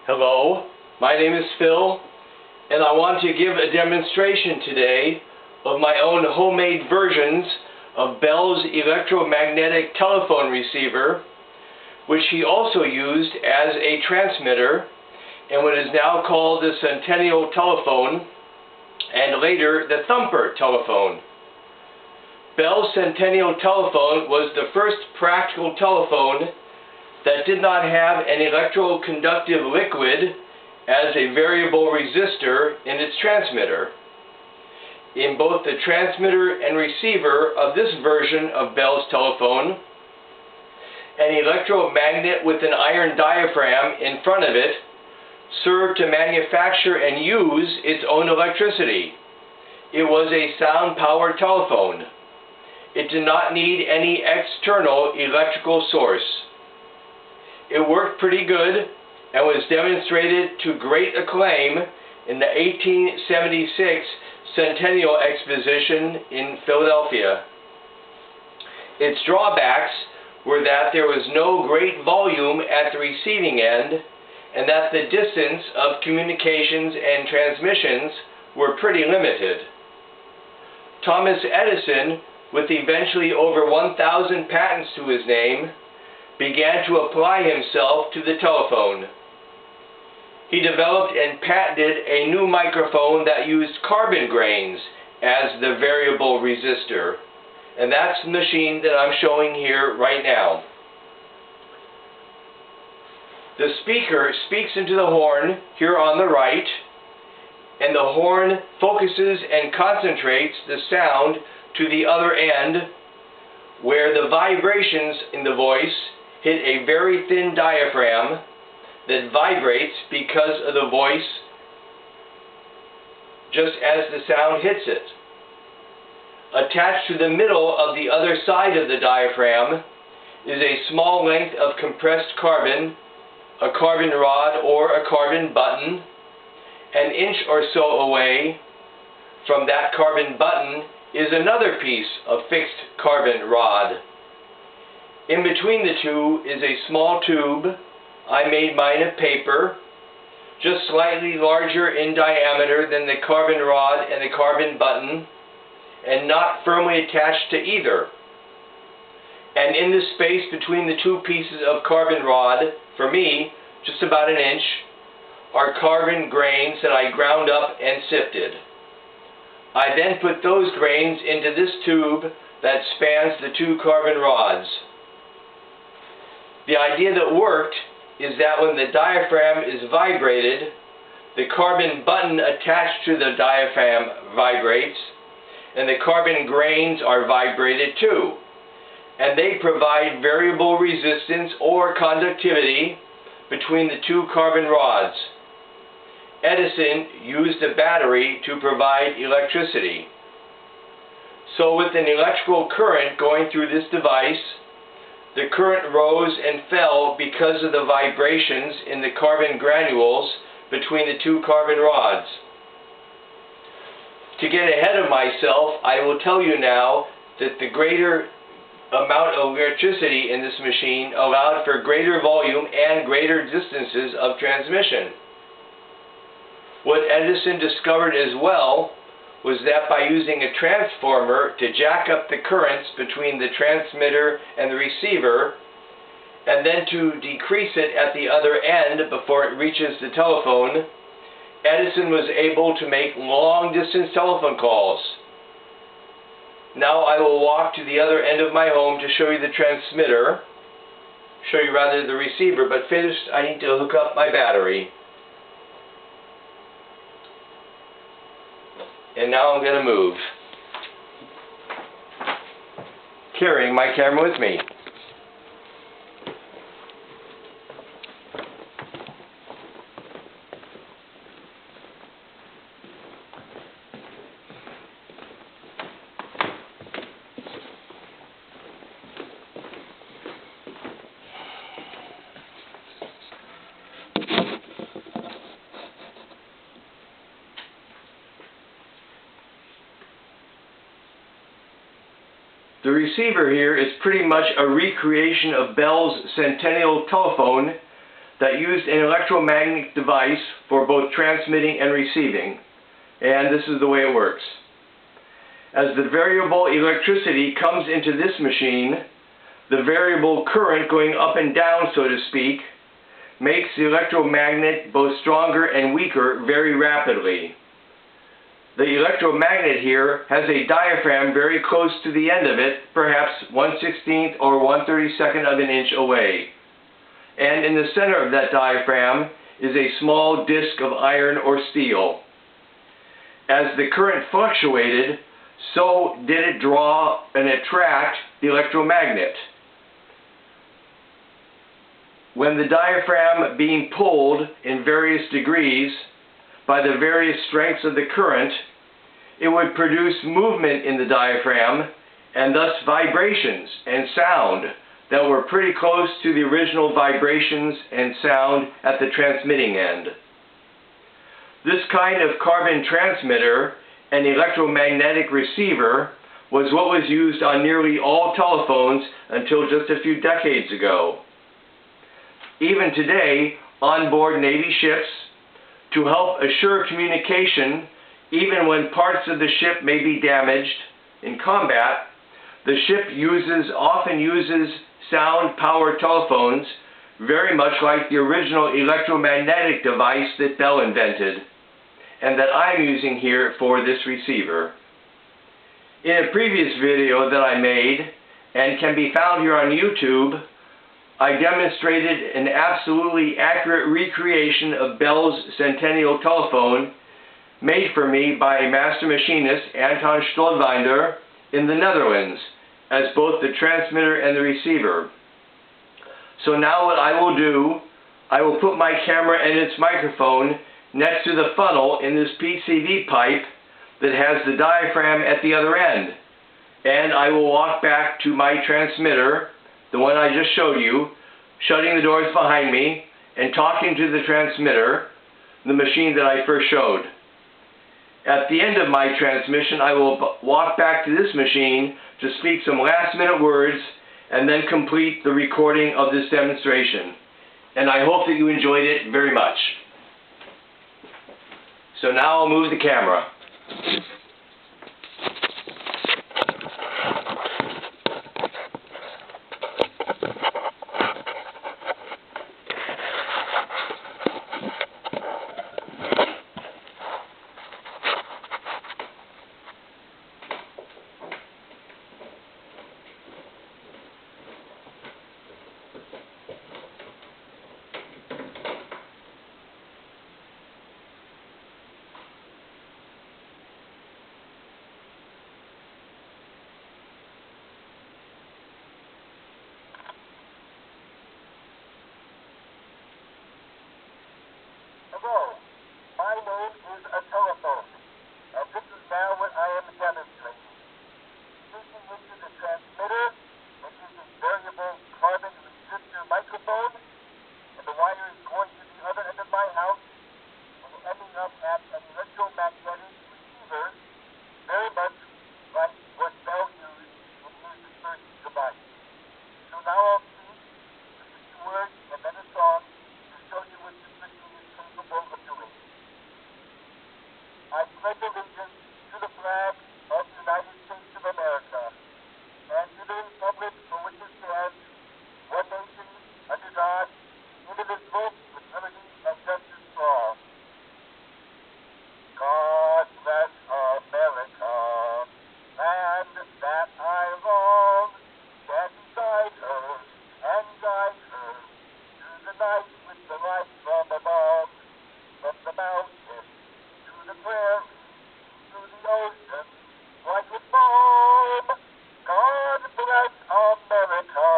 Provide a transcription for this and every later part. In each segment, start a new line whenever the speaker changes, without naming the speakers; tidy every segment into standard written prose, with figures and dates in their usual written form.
Hello, my name is Phil, and I want to give a demonstration today of my own homemade versions of Bell's electromagnetic telephone receiver, which he also used as a transmitter in what is now called the Cenennial Telephone, and later the Thumper telephone. Bell's Cenennial Telephone was the first practical telephone that did not have an electroconductive liquid as a variable resistor in its transmitter. In both the transmitter and receiver of this version of Bell's telephone, an electromagnet with an iron diaphragm in front of it served to manufacture and use its own electricity. It was a sound-powered telephone. It did not need any external electrical source. It worked pretty good and was demonstrated to great acclaim in the 1876 Centennial Exposition in Philadelphia. Its drawbacks were that there was no great volume at the receiving end, and that the distance of communications and transmissions were pretty limited. Thomas Edison, with eventually over 1,000 patents to his name, began to apply himself to the telephone. He developed and patented a new microphone that used carbon grains as the variable resistor, and that's the machine that I'm showing here right now. The speaker speaks into the horn here on the right, and the horn focuses and concentrates the sound to the other end, where the vibrations in the voice hit a very thin diaphragm that vibrates because of the voice just as the sound hits it. Attached to the middle of the other side of the diaphragm is a small length of compressed carbon, a carbon rod or a carbon button. An inch or so away from that carbon button is another piece of fixed carbon rod. In between the two is a small tube. I made mine of paper, just slightly larger in diameter than the carbon rod and the carbon button, and not firmly attached to either. And in the space between the two pieces of carbon rod, for me, just about an inch, are carbon grains that I ground up and sifted. I then put those grains into this tube that spans the two carbon rods. The idea that worked is that when the diaphragm is vibrated, the carbon button attached to the diaphragm vibrates, and the carbon grains are vibrated too, and they provide variable resistance or conductivity between the two carbon rods. Edison used a battery to provide electricity. So with an electrical current going through this device, the current rose and fell because of the vibrations in the carbon granules between the two carbon rods. To get ahead of myself, I will tell you now that the greater amount of electricity in this machine allowed for greater volume and greater distances of transmission. What Edison discovered as well was that by using a transformer to jack up the currents between the transmitter and the receiver, and then to decrease it at the other end before it reaches the telephone, Edison was able to make long-distance telephone calls. Now I will walk to the other end of my home to show you the the receiver, but first I need to hook up my battery. And now I'm going to move, carrying my camera with me. The receiver here is pretty much a recreation of Bell's Cenennial Telephone that used an electromagnetic device for both transmitting and receiving. And this is the way it works. As the variable electricity comes into this machine, the variable current going up and down, so to speak, makes the electromagnet both stronger and weaker very rapidly. The electromagnet here has a diaphragm very close to the end of it, perhaps 1/16th or 1/32nd of an inch away. And in the center of that diaphragm is a small disc of iron or steel. As the current fluctuated, so did it draw and attract the electromagnet. When the diaphragm being pulled in various degrees by the various strengths of the current, it would produce movement in the diaphragm and thus vibrations and sound that were pretty close to the original vibrations and sound at the transmitting end. This kind of carbon transmitter and electromagnetic receiver was what was used on nearly all telephones until just a few decades ago. Even today, on board Navy ships, to help assure communication, even when parts of the ship may be damaged in combat, the ship often uses sound-powered telephones, very much like the original electromagnetic device that Bell invented, and that I'm using here for this receiver. In a previous video that I made, and can be found here on YouTube, I demonstrated an absolutely accurate recreation of Bell's Cenennial Telephone made for me by a master machinist, Anton Stolwinder, in the Netherlands, as both the transmitter and the receiver. So now what I will do, I will put my camera and its microphone next to the funnel in this PCV pipe that has the diaphragm at the other end. And I will walk back to my transmitter, the one I just showed you, shutting the doors behind me and talking to the transmitter, the machine that I first showed. At the end of my transmission, I will walk back to this machine to speak some last-minute words and then complete the recording of this demonstration. And I hope that you enjoyed it very much. So now I'll move the camera.
Hello, my name is a telephone, and this is now what I am demonstrating. Speaking into the transmitter, which is a variable carbon resistor microphone, and the wire is going to the other end of my house, and ending up at an electromagnetic receiver, very much like what Bell used in his first device. So now I'll speak just a few words and then a song to show you what this machine is capable of doing. I pledge allegiance to the flag of the United States of America and to the republic for which it stands, one nation, under God, indivisible, with liberty and justice for all. God bless America, and that I long, stand beside her and guide her through the night with the light from above, from the mountain to the prairie, through the ocean, like with foam. God bless America,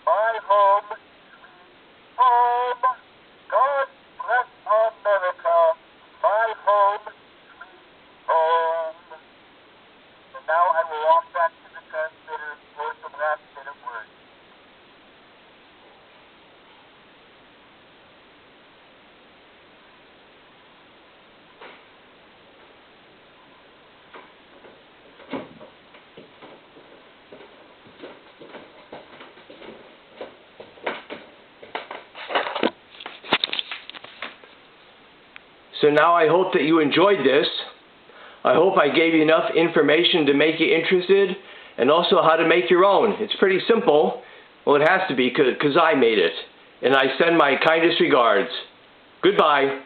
my home, sweet home. God bless America, my home, sweet home. And now I will walk back to the transmitter for some last-minute words.
So now I hope that you enjoyed this. I hope I gave you enough information to make you interested, and also how to make your own. It's pretty simple. Well, it has to be because I made it. And I send my kindest regards. Goodbye.